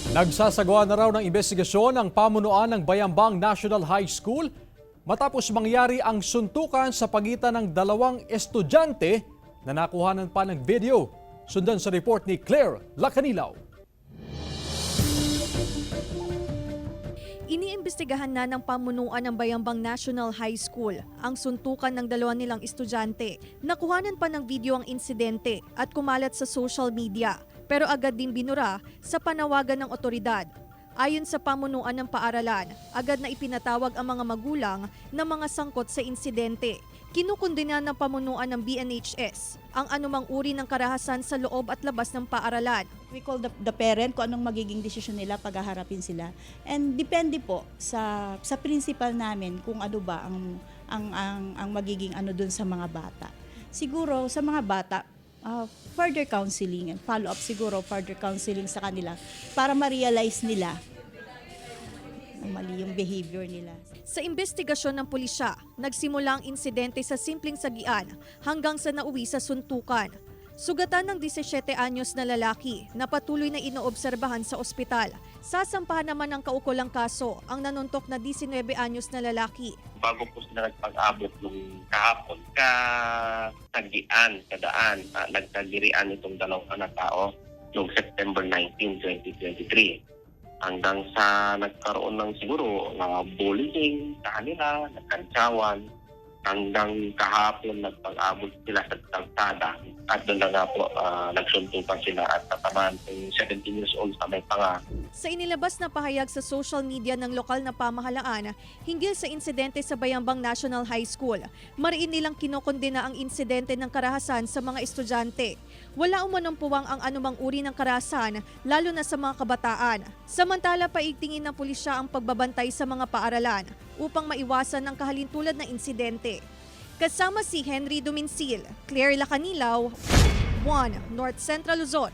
Nagsasagawa na raw ng investigasyon ang pamunuan ng Bayambang National High School matapos mangyari ang suntukan sa pagitan ng dalawang estudyante na nakuhanan pa ng video. Sundan sa report ni Claire Lacanilaw. Iniimbestigahan na ng pamunuan ng Bayambang National High School ang suntukan ng dalawa nilang estudyante. Nakuhanan pa ng video ang insidente at kumalat sa social media, pero agad din binura sa panawagan ng otoridad. Ayon sa pamunuan ng paaralan, agad na ipinatawag ang mga magulang na mga sangkot sa insidente. Kinukundina ng pamunuan ng BNHS ang anumang uri ng karahasan sa loob at labas ng paaralan. We call the parent kung anong magiging desisyon nila pag haharapin sila. And depende po sa principal namin kung ano ba ang magiging ano dun sa mga bata. Siguro sa mga bata, further counseling and follow-up siguro, further counseling sa kanila para ma-realize nila mali yung behavior nila. Sa investigasyon ng pulisya, nagsimula ang insidente sa simpleng sagian hanggang sa nauwi sa suntukan. Sugatan ng 17 anyos na lalaki na patuloy na inoobserbahan sa ospital. Sasampahan naman ng kaukulang kaso ang nanuntok na 19 anyos na lalaki. Bago po sila nagpag-abot nung kahapon, kadaan, nagkagirian itong dalawang na tao noong September 19, 2023. Hanggang sa nagkaroon ng siguro bullying sa kanila, nagkantsawan, hanggang kahapon nagpag-abot sila sa kalsada at doon na nga po nagsuntukan sila at tatamaan ng 17 years old sa may panga. Sa inilabas na pahayag sa social media ng lokal na pamahalaan hinggil sa insidente sa Bayambang National High School, mariin nilang kinokondena ang insidente ng karahasan sa mga estudyante. Wala umanong puwang ang anumang uri ng karahasan, lalo na sa mga kabataan. Samantala, paigtingin ng pulisya ang pagbabantay sa mga paaralan upang maiwasan ang kahalintulad na insidente. Kasama si Henry Duminsil, Claire Lacanilaw, 1 North Central Luzon.